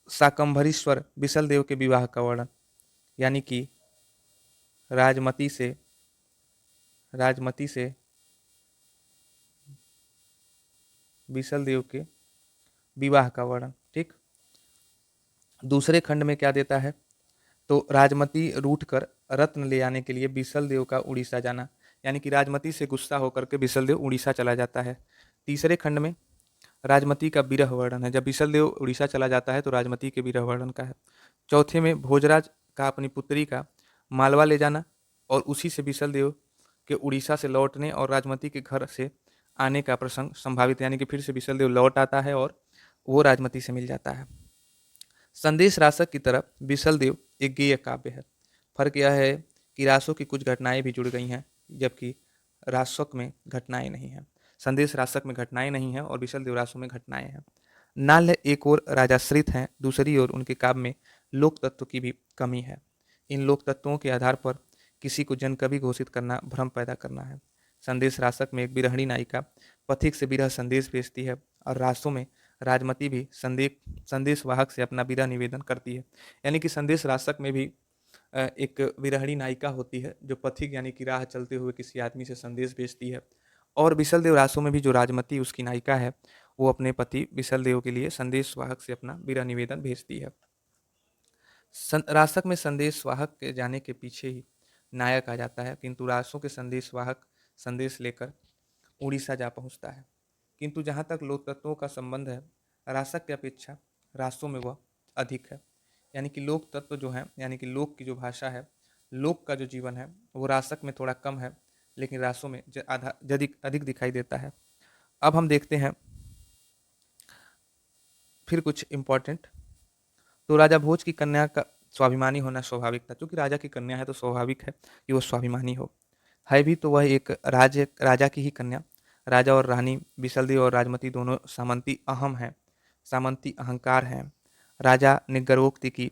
शाकंभरीश्वर बिसल देव के विवाह का वर्णन। यानी कि राजमती से बीसल देव के विवाह का वर्णन। ठीक, दूसरे खंड में क्या देता है, तो राजमती रूठ कर रत्न ले आने के लिए बीसल देव का उड़ीसा जाना, यानी कि राजमती से गुस्सा होकर के बीसल देव उड़ीसा चला जाता है। तीसरे खंड में राजमती का विरह वर्णन है, जब बीसल देव उड़ीसा चला जाता है तो राजमती के विरह वर्णन का है। चौथे में भोजराज का अपनी पुत्री का मालवा ले जाना और उसी से बीसल देव के उड़ीसा से लौटने और राजमती के घर से आने का प्रसंग संभावित, यानी कि फिर से बीसल देव लौट आता है और वो राजमती से मिल जाता है। संदेश रासक की तरफ बीसल देव एक गेय काव्य है। फर्क यह है कि रासों की कुछ घटनाएं भी जुड़ गई हैं, जबकि रासक में घटनाएं नहीं हैं। संदेश रासक में घटनाएं नहीं हैं और बीसल देव रासों में घटनाएं हैं। नाल एक ओर राजाश्रित हैं, दूसरी ओर उनके काव्य में लोक तत्व की भी कमी है। इन लोक तत्वों के आधार पर किसी को जनकवि घोषित करना भ्रम पैदा करना है। संदेश रासक में एक विरहिणी नायिका पथिक से विरह संदेश भेजती है और रासों में राजमती भी संदेश वाहक से अपना विरह निवेदन करती है, यानी कि संदेश रासक में भी एक विरहिणी नायिका होती है जो पथिक यानी कि राह चलते हुए किसी आदमी से संदेश भेजती है, और बिसल देव रासों में भी जो राजमती उसकी नायिका है वो अपने पति बिसल देव के लिए संदेश वाहक से अपना विरह निवेदन भेजती है। रासक में संदेश वाहक के जाने के पीछे ही नायक आ जाता है, किंतु रासों के संदेश वाहक संदेश लेकर उड़ीसा जा पहुंचता है। किंतु जहाँ तक लोक तत्वों का संबंध है, रासक की अपेक्षा रासों में वह अधिक है, यानी कि लोक तत्व जो है, यानी कि लोक की जो भाषा है, लोक का जो जीवन है वो रासक में थोड़ा कम है, लेकिन रासों में अधिक दिखाई देता है। अब हम देखते हैं फिर कुछ इम्पोर्टेंट। तो राजा भोज की कन्या का स्वाभिमानी होना स्वाभाविक था, क्योंकि राजा की कन्या है तो स्वाभाविक है कि वो स्वाभिमानी हो। है भी तो वह एक राजा की ही कन्या। राजा और रानी बिसलदेव और राजमती दोनों सामंती अहम हैं, सामंती अहंकार हैं। राजा ने गर्वोक्ति की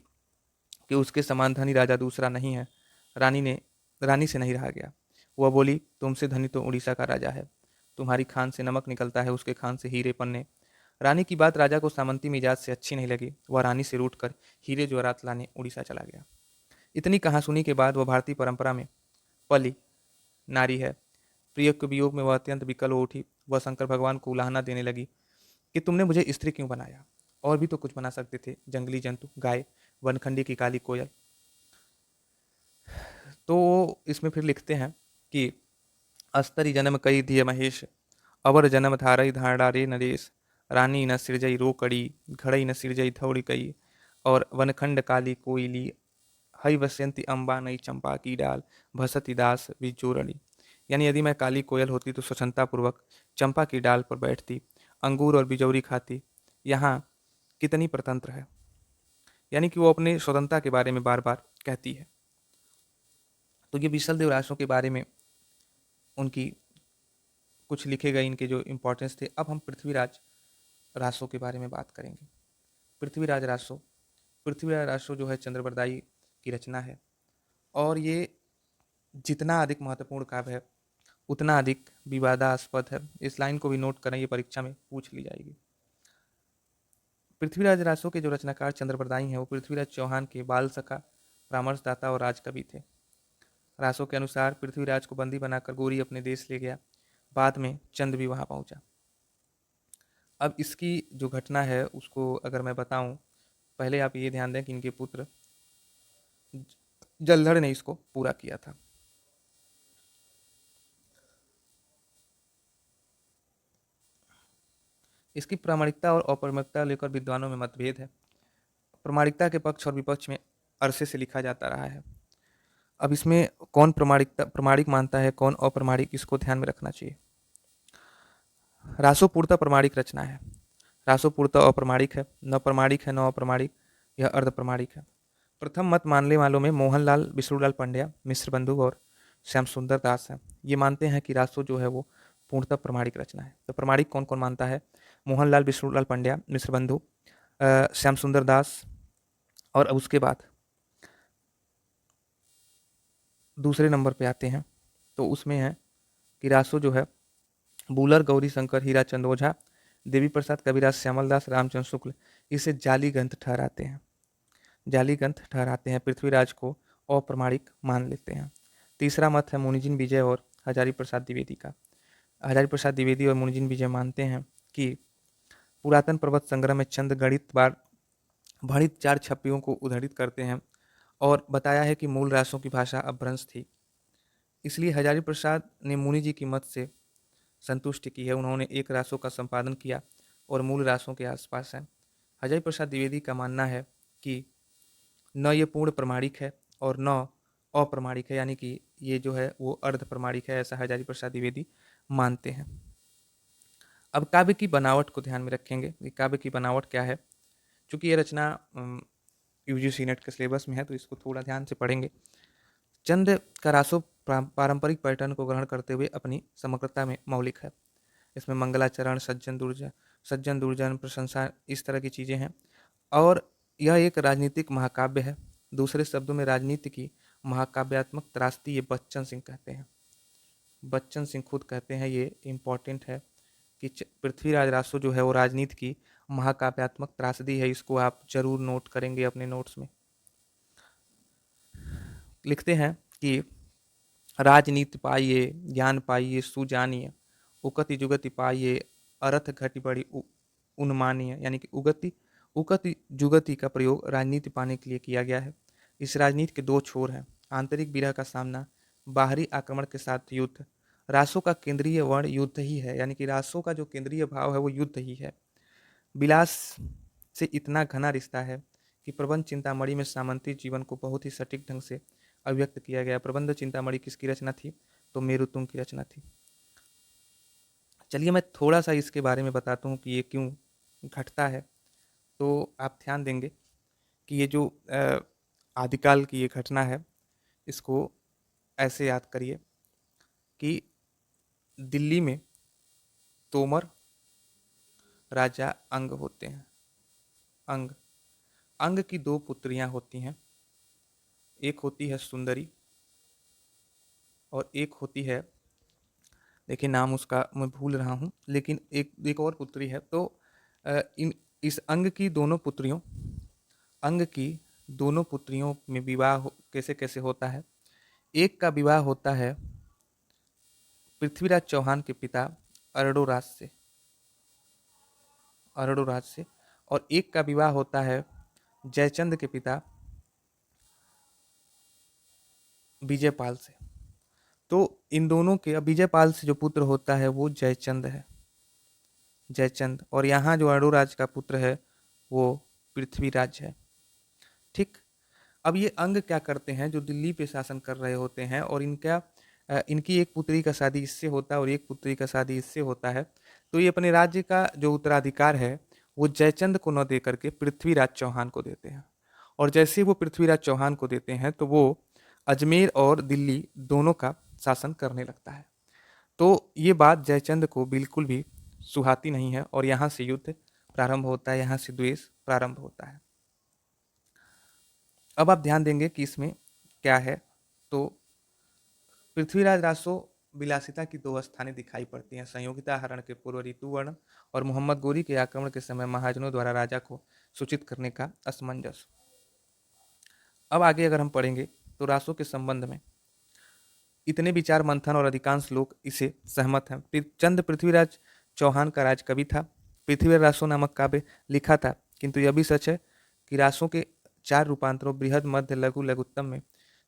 कि उसके समान धनी राजा दूसरा नहीं है। रानी से नहीं रहा गया। वह बोली, तुमसे धनी तो उड़ीसा का राजा है, तुम्हारी खान से नमक निकलता है, उसके खान से हीरे पन्ने। रानी की बात राजा को सामंती मिजाज से अच्छी नहीं लगी। वह रानी से रूठकर हीरे जवाहरात लाने उड़ीसा चला गया। इतनी कहासुनी के बाद वह भारतीय परंपरा में पली नारी है। प्रिय के वियोग में वह अत्यंत विकल हो उठी। वह शंकर भगवान को उलाहना देने लगी कि तुमने मुझे स्त्री क्यों बनाया, और भी तो कुछ बना सकते थे, जंगली जंतु, गाय, वनखंडी की काली कोयल। तो इसमें फिर लिखते हैं कि अस्तरी जन्म कई दिय महेश, अवर जन्म धारई धारणा रे नरेश, रानी न सिरजई रो कड़ी, घड़ई न सिरजई थौड़ी कई, और वनखंड काली कोयली, हई वसंती अम्बा नई चंपा की डाल, भसती दास बिजोरणी। यानी यदि मैं काली कोयल होती तो स्वच्छंदता पूर्वक चंपा की डाल पर बैठती, अंगूर और बिजौरी खाती। यहाँ कितनी प्रतंत्र है, यानी कि वो अपने स्वतंत्रता के बारे में बार बार कहती है। तो ये विशल देव रासों के बारे में उनकी कुछ लिखे गए इनके जो इम्पोर्टेंस थे। अब हम पृथ्वीराज रासों के बारे में बात करेंगे। पृथ्वीराज रासो जो है चंद्रबरदाई की रचना है, और ये जितना अधिक महत्वपूर्ण काव्य है उतना अधिक विवादास्पद है। इस लाइन को भी नोट करें, ये परीक्षा में पूछ ली जाएगी। पृथ्वीराज रासो के जो रचनाकार चंद्रबरदाई हैं वो पृथ्वीराज चौहान के बाल सखा, परामर्शदाता और राजकवि थे। रासो के अनुसार पृथ्वीराज को बंदी बनाकर गौरी अपने देश ले गया। बाद में चंद भी वहां पहुंचा। अब इसकी जो घटना है उसको अगर मैं बताऊं, पहले आप ये ध्यान दें कि इनके पुत्र जलधर ने इसको पूरा किया था। इसकी प्रामाणिकता और अप्रामाणिकता लेकर विद्वानों में मतभेद है। प्रामाणिकता के पक्ष और विपक्ष में अरसे से लिखा जाता रहा है। अब इसमें कौन प्रामाणिक मानता है, कौन अप्रामाणिक, इसको ध्यान में रखना चाहिए। रासो पूर्णतः प्रामाणिक रचना है। रासो पूर्णतः अप्रामाणिक है, न प्रामाणिक है न अप्रामाणिक, यह अर्ध प्रामाणिक है। प्रथम मत मानने वालों में मोहनलाल विष्णुलाल पंड्या, मिश्र बंधु और श्याम सुंदर दास हैं। ये मानते हैं कि रासो जो है वो पूर्णतः प्रामाणिक रचना है। तो प्रामाणिक कौन कौन मानता है? मोहनलाल विष्णुलाल पंड्या, मिश्र बंधु, श्याम सुंदर दास, और अब उसके बाद दूसरे नंबर पे आते हैं तो उसमें है कि रासो जो है बूलर, गौरी शंकर, हीरा चंद ओझा, देवी प्रसाद, कविराज, श्यामल दास, रामचंद्र शुक्ल इसे जाली ग्रंथ ठहराते हैं। जाली ग्रंथ ठहराते हैं, पृथ्वीराज को अप्रामाणिक मान लेते हैं। तीसरा मत है मुनिजिन विजय और हजारी प्रसाद द्विवेदी का। हजारी प्रसाद द्विवेदी और मुनिजिन विजय मानते हैं कि पुरातन पर्वत संग्रह में चंद गणित बार भणित 4 छप्पियों को उद्धृत करते हैं और बताया है कि मूल रासों की भाषा अपभ्रंश थी। इसलिए हजारी प्रसाद ने मुनि जी की मत से संतुष्टि की है। उन्होंने एक रासों का संपादन किया और मूल रासों के आसपास है। हजारी प्रसाद द्विवेदी का मानना है कि न ये पूर्ण प्रमाणिक है और न अप्रमाणिक है, यानी कि ये जो है वो अर्ध प्रमाणिक है, ऐसा हजारी प्रसाद द्विवेदी मानते हैं। अब काव्य की बनावट को ध्यान में रखेंगे कि काव्य की बनावट क्या है। चूंकि ये रचना यूजीसी नेट के सिलेबस में है तो इसको थोड़ा ध्यान से पढ़ेंगे। चंद का रासो पारंपरिक पैटर्न को ग्रहण करते हुए अपनी समग्रता में मौलिक है। इसमें मंगलाचरण, सज्जन दुर्जन, प्रशंसा, इस तरह की चीज़ें हैं और यह एक राजनीतिक महाकाव्य है। दूसरे शब्दों में राजनीति की महाकाव्यात्मक त्रासदी ये बच्चन सिंह कहते हैं। बच्चन सिंह खुद कहते हैं, ये इम्पॉर्टेंट है कि पृथ्वीराज रासो जो है वो राजनीति की महाकाव्यात्मक त्रासदी है। इसको आप जरूर नोट करेंगे अपने नोट्स में। लिखते हैं कि राजनीति पाइये, ज्ञान पाइये, सुजानिए, उकति जुगति पाइये, अरथ घटी बड़ी उन्मानीय, यानी कि उकति जुगति का प्रयोग राजनीति पाने के लिए किया गया है। इस राजनीति के दो छोर हैं, आंतरिक विरह का सामना, बाहरी आक्रमण के साथ युद्ध। रासो का केंद्रीय वर्ण युद्ध ही है, यानी कि रासो का जो केंद्रीय भाव है वो युद्ध ही है। विलास से इतना घना रिश्ता है कि प्रबंध चिंतामणि में सामंती जीवन को बहुत ही सटीक ढंग से अभिव्यक्त किया गया। प्रबंध चिंतामणि किसकी रचना थी? तो मेरुतुंग की रचना थी। चलिए मैं थोड़ा सा इसके बारे में बताता हूँ कि ये क्यों घटता है। तो आप ध्यान देंगे कि ये जो आदिकाल की ये घटना है, इसको ऐसे याद करिए कि दिल्ली में तोमर राजा अंग होते हैं। अंग की दो पुत्रियां होती हैं, एक होती है सुंदरी और एक होती है, देखिए नाम उसका मैं भूल रहा हूँ, लेकिन एक और पुत्री है। तो इस अंग की दोनों पुत्रियों में विवाह कैसे कैसे होता है। एक का विवाह होता है पृथ्वीराज चौहान के पिता अरडोराज से और एक का विवाह होता है जयचंद के पिता विजयपाल से। तो इन दोनों के विजयपाल से जो पुत्र होता है वो जयचंद है, जयचंद, और यहाँ जो अरडोराज का पुत्र है वो पृथ्वीराज है। ठीक। अब ये अंग क्या करते हैं, जो दिल्ली पे शासन कर रहे होते हैं और इनकी एक पुत्री का शादी इससे होता है और एक पुत्री का शादी इससे होता है। तो ये अपने राज्य का जो उत्तराधिकार है वो जयचंद को न दे करके पृथ्वीराज चौहान को देते हैं। और जैसे वो पृथ्वीराज चौहान को देते हैं तो वो अजमेर और दिल्ली दोनों का शासन करने लगता है। तो ये बात जयचंद को बिल्कुल भी सुहाती नहीं है और यहाँ से युद्ध प्रारंभ होता है, यहाँ से द्वेष प्रारंभ होता है। अब आप ध्यान देंगे कि इसमें क्या है। तो पृथ्वीराज रासो विलासिता की दो स्थानें दिखाई पड़ती हैं, संयोगिता हरण के पूर्व ऋतुवर्ण और मोहम्मद गोरी के आक्रमण के समय महाजनों द्वारा राजा को सूचित करने का असमंजस। अब आगे अगर हम पढ़ेंगे तो रासो के संबंध में इतने विचार मंथन और अधिकांश लोग इसे सहमत हैं। चंद पृथ्वीराज चौहान का राजकवि था। पृथ्वीराज रासो नामक काव्य लिखा था, किंतु यह भी सच है कि रासो के 4 रूपांतरों बृहद, मध्य, लघु, लघुत्तम में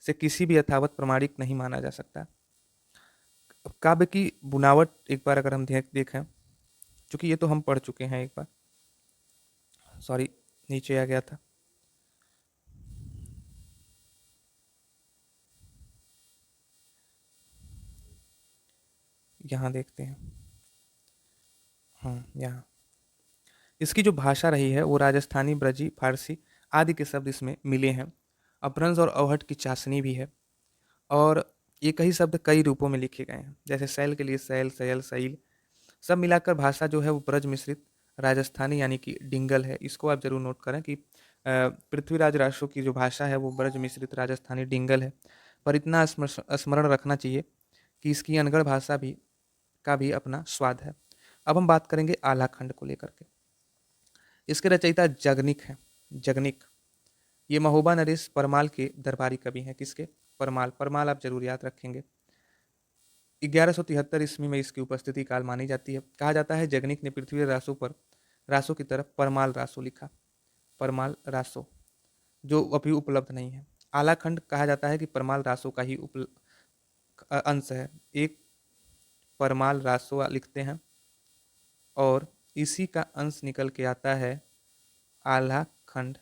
से किसी भी यथावत प्रमाणिक नहीं माना जा सकता। काव्य की बुनावट एक बार अगर हम देखें, चूंकि ये तो हम पढ़ चुके हैं एक बार, सॉरी नीचे आ गया था। यहाँ देखते हैं, यहाँ इसकी जो भाषा रही है वो राजस्थानी, ब्रजी, फारसी आदि के शब्द इसमें मिले हैं। अपभ्रंश और अवहट की चाशनी भी है और ये कई शब्द कई रूपों में लिखे गए हैं, जैसे शैल के लिए शैल, शयल, शैल, सब मिलाकर भाषा जो है वो ब्रज मिश्रित राजस्थानी यानी कि डिंगल है। इसको आप जरूर नोट करें कि पृथ्वीराज रासो की जो भाषा है वो ब्रज मिश्रित राजस्थानी डिंगल है। पर इतना स्मरण रखना चाहिए कि इसकी अनगढ़ भाषा का भी अपना स्वाद है। अब हम बात करेंगे आला खंड को लेकर के। इसके रचयिता जगनिक हैं। जगनिक ये महोबा नरेश परमाल के दरबारी कवि हैं। किसके? परमाल आप जरूर याद रखेंगे। 1173 ईस्वी में इसकी उपस्थिति काल मानी जाती है। कहा जाता है जगनिक ने पृथ्वीराज रासो पर रासो की तरफ परमाल रासो लिखा, परमाल रासो, जो अभी उपलब्ध नहीं है। आला खंड कहा जाता है कि परमाल रासो का ही अंश है। एक परमाल रासो लिखते हैं और इसी का अंश निकल के आता है आला खंड,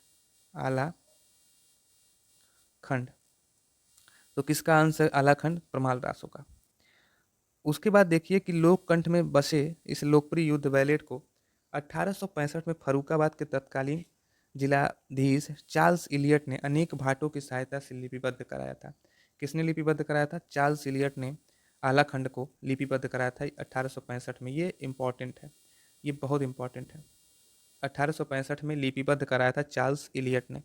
आला खंड। तो किसका अंश है आला खंड? परमाल रासो का। उसके बाद देखिए कि लोककंठ में बसे इस लोकप्रिय युद्ध बैलेट को 1865 में फर्रुखाबाद के तत्कालीन जिलाधीश चार्ल्स इलियट ने अनेक भाटों की सहायता से लिपिबद्ध कराया था। किसने लिपिबद्ध कराया था? चार्ल्स इलियट ने आला खंड को लिपिबद्ध कराया था 1865 में। ये इंपॉर्टेंट है, ये बहुत इंपॉर्टेंट है। 1865 में लिपिबद्ध कराया था चार्ल्स इलियट ने।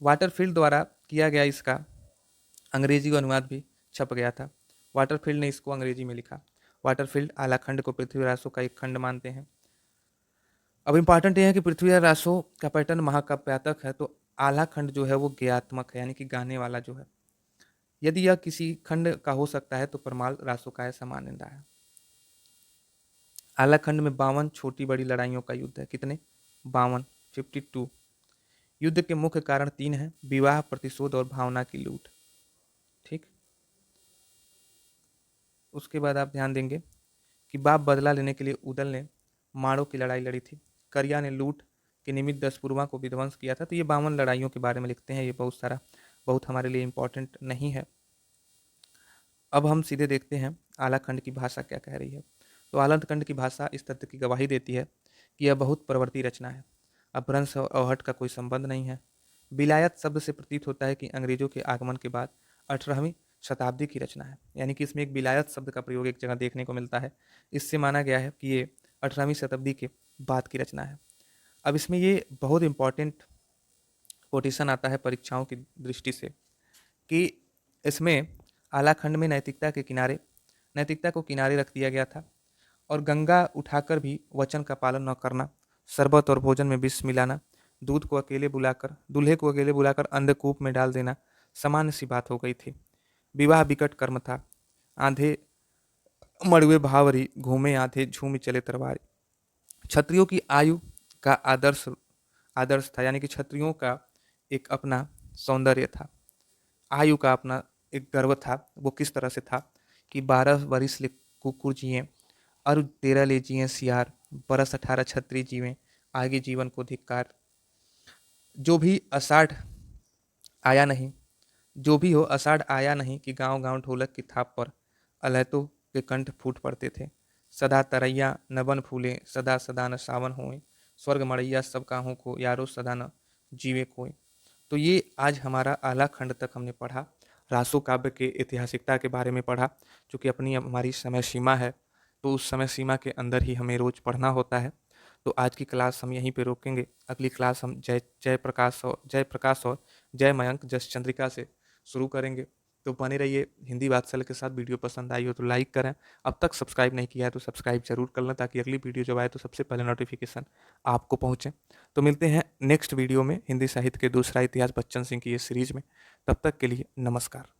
वाटरफील्ड द्वारा किया गया इसका अंग्रेजी अनुवाद भी छप गया था। वाटरफील्ड ने इसको अंग्रेजी में लिखा। वाटरफील्ड आला खंड को पृथ्वी रासो का एक खंड मानते हैं। अब इंपॉर्टेंट ये है कि पृथ्वी रासो का पैटर्न महाकाव्यात्मक है, तो आला खंड जो है वो ज्ञात्मक है, यानी कि गाने वाला जो है। यदि यह किसी खंड का हो सकता है तो परमाल रासो का ऐसा मान्यता है। आला खंड में 52 छोटी बड़ी लड़ाइयों का युद्ध है। कितने? 52, 52। युद्ध के मुख्य कारण 3 हैं: विवाह, प्रतिशोध और भावना की लूट। ठीक। उसके बाद आप ध्यान देंगे कि बाप बदला लेने के लिए उदल ने माड़ो की लड़ाई लड़ी थी। करिया ने लूट के निमित्त दसपुरवा को विध्वंस किया था। तो ये 52 लड़ाइयों के बारे में लिखते हैं। ये बहुत हमारे लिए इंपॉर्टेंट नहीं है। अब हम सीधे देखते हैं आला खंड की भाषा क्या कह रही है। तो आला खंड की भाषा इस तथ्य की गवाही देती है कि यह बहुत प्रवर्ती रचना है। अपभ्रंश और अवहट का कोई संबंध नहीं है। विलायत शब्द से प्रतीत होता है कि अंग्रेजों के आगमन के बाद 18वीं शताब्दी की रचना है, यानी कि इसमें एक विलायत शब्द का प्रयोग एक जगह देखने को मिलता है। इससे माना गया है कि ये 18वीं शताब्दी के बाद की रचना है। अब इसमें ये बहुत इंपॉर्टेंट कोटेशन आता है परीक्षाओं की दृष्टि से कि इसमें आला खंड में नैतिकता को किनारे रख दिया गया था और गंगा उठाकर भी वचन का पालन न करना, शरबत और भोजन में विष मिलाना, दूल्हे को अकेले बुलाकर अंधकूप में डाल देना सामान्य सी बात हो गई थी। विवाह विकट कर्म था। आधे मड़ुए भावरी घूमे, आधे झूम चले तरवारी। क्षत्रियों की आयु का आदर्श था, यानी कि क्षत्रियों का एक अपना सौंदर्य था, आयु का अपना एक गर्व था। वो किस तरह से था कि 12 वर्ष ले कुकुर जिए, अरु 13 ले जिए सियार, बरस 18 छत्री जीवें, आगे जीवन को धिक्कार। जो भी अषाढ़ आया नहीं, जो भी हो अषाढ़ आया नहीं कि गांव गांव ढोलक की थाप पर अलैतों के कंठ फूट पड़ते थे। सदा तरैया न बन फूले, सदा सदा न सावन होए, स्वर्ग मड़ैया सब काहों को, यारो सदा न जीवे कोई। तो ये आज हमारा आला खंड तक हमने पढ़ा। रासो काव्य के ऐतिहासिकता के बारे में पढ़ा। चूँकि अपनी हमारी समय सीमा है, तो उस समय सीमा के अंदर ही हमें रोज़ पढ़ना होता है। तो आज की क्लास हम यहीं पे रोकेंगे। अगली क्लास हम जय प्रकाश और जय मयंक जस चंद्रिका से शुरू करेंगे। तो बने रहिए हिंदी वात्सल्य के साथ। वीडियो पसंद आई हो तो लाइक करें। अब तक सब्सक्राइब नहीं किया है तो सब्सक्राइब जरूर कर लें, ताकि अगली वीडियो जब आए तो सबसे पहले नोटिफिकेशन आपको पहुँचे। तो मिलते हैं नेक्स्ट वीडियो में हिंदी साहित्य के दूसरा इतिहास बच्चन सिंह की ये सीरीज में। तब तक के लिए नमस्कार।